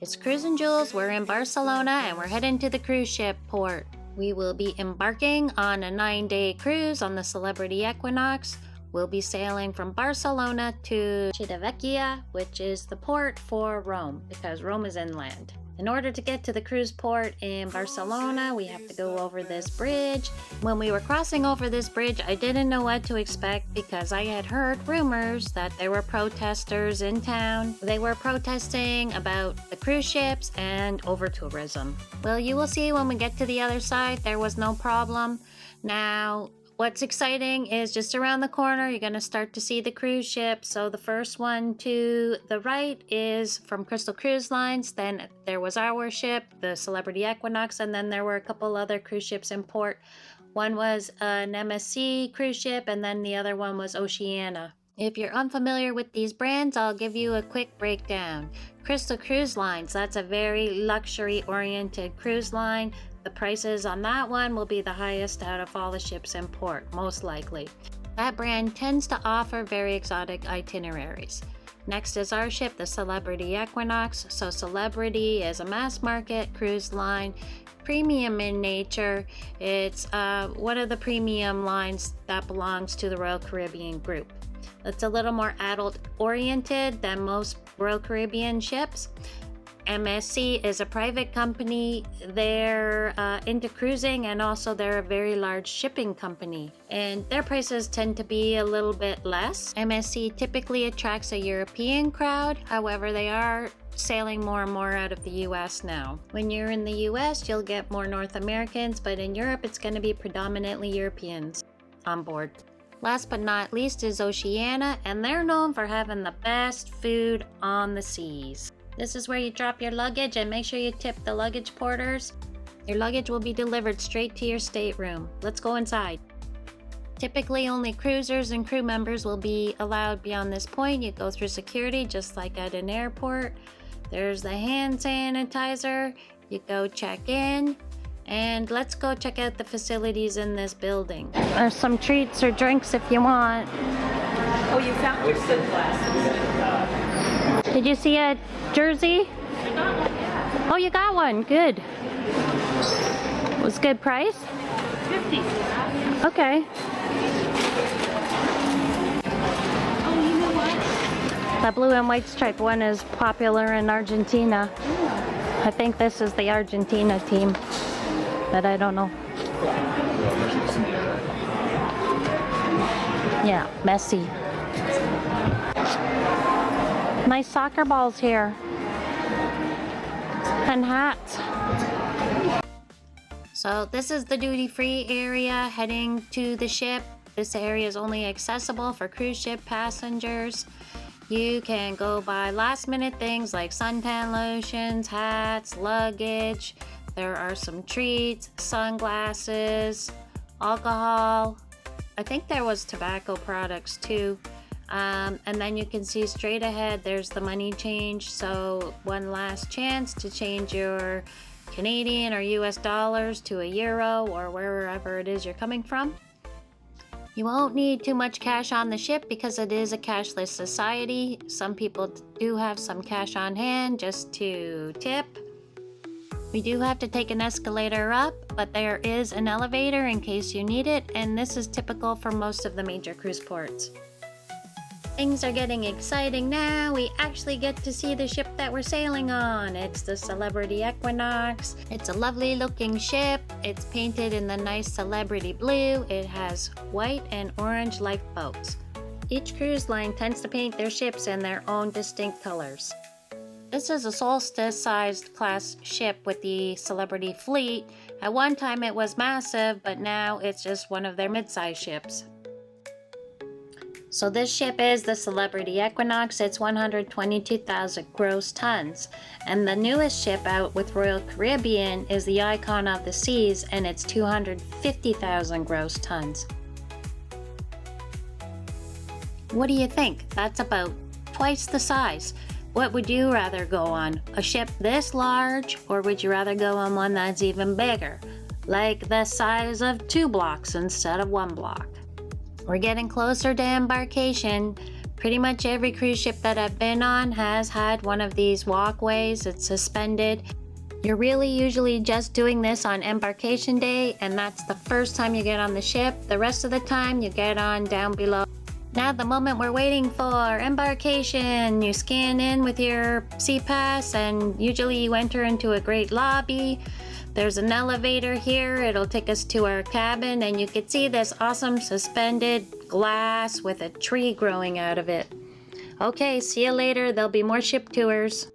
It's Cruising Jules. We're in Barcelona and we're heading to the cruise ship port. We will be embarking on a 9-day cruise on the Celebrity Equinox. We'll be sailing from Barcelona to Civitavecchia, which is the port for Rome, because Rome is inland. In order to get to the cruise port in Barcelona, we have to go over this bridge. When we were crossing over this bridge, I didn't know what to expect because I had heard rumors that there were protesters in town. They were protesting about the cruise ships and over-tourism. Well, you will see when we get to the other side, there was no problem. Now, what's exciting is just around the corner, you're going to start to see the cruise ships. So the first one to the right is from Crystal Cruise Lines. Then there was our ship, the Celebrity Equinox, and then there were a couple other cruise ships in port. One was an MSC cruise ship, and then the other one was Oceania. If you're unfamiliar with these brands, I'll give you a quick breakdown. Crystal Cruise Lines, that's a very luxury-oriented cruise line. The prices on that one will be the highest out of all the ships in port, most likely. That brand tends to offer very exotic itineraries. Next is our ship, the Celebrity Equinox. So Celebrity is a mass market cruise line, premium in nature. It's one of the premium lines that belongs to the Royal Caribbean group. It's a little more adult oriented than most Royal Caribbean ships. MSC is a private company. They're into cruising, and also they're a very large shipping company, and their prices tend to be a little bit less. MSC typically attracts a European crowd. However, they are sailing more and more out of the US now. When you're in the US, you'll get more North Americans, but in Europe, it's going to be predominantly Europeans on board. Last but not least is Oceania, and they're known for having the best food on the seas. This is where you drop your luggage, and make sure you tip the luggage porters. Your luggage will be delivered straight to your stateroom. Let's go inside. Typically, only cruisers and crew members will be allowed beyond this point. You go through security just like at an airport. There's the hand sanitizer. You go check in. And let's go check out the facilities in this building. There's some treats or drinks if you want. Oh, you found your sunglasses. Did you see a jersey? I got one, yeah. Oh, you got one. Good. Was good price? 50. Okay. Oh, you know what? The blue and white stripe one is popular in Argentina. Yeah. I think this is the Argentina team, but I don't know. Yeah, Messi. Nice soccer balls here. And hats. So this is the duty-free area heading to the ship. This area is only accessible for cruise ship passengers. You can go buy last-minute things like suntan lotions, hats, luggage. There are some treats, sunglasses, alcohol. I think there was tobacco products too. And then you can see straight ahead, there's the money change. So one last chance to change your Canadian or US dollars to a euro or wherever it is you're coming from. You won't need too much cash on the ship because it is a cashless society. Some people do have some cash on hand just to tip. We do have to take an escalator up, but there is an elevator in case you need it, and this is typical for most of the major cruise ports. Things are getting exciting now. We actually get to see the ship that we're sailing on. It's the Celebrity Equinox. It's a lovely looking ship. It's painted in the nice celebrity blue. It has white and orange lifeboats. Each cruise line tends to paint their ships in their own distinct colors. This is a Solstice-sized class ship with the Celebrity fleet. At one time it was massive, but now it's just one of their mid-size ships. So this ship is the Celebrity Equinox. It's 122,000 gross tons. And the newest ship out with Royal Caribbean is the Icon of the Seas, and it's 250,000 gross tons. What do you think? That's about twice the size. What would you rather go on? A ship this large, or would you rather go on one that's even bigger? Like the size of 2 blocks instead of 1 block. We're getting closer to embarkation. Pretty much every cruise ship that I've been on has had one of these walkways. It's suspended. You're really usually just doing this on embarkation day, and that's the first time you get on the ship. The rest of the time you get on down below. Now the moment we're waiting for embarkation, you scan in with your SeaPass and usually you enter into a great lobby. There's an elevator here. It'll take us to our cabin and you can see this awesome suspended glass with a tree growing out of it. Okay, see you later. There'll be more ship tours.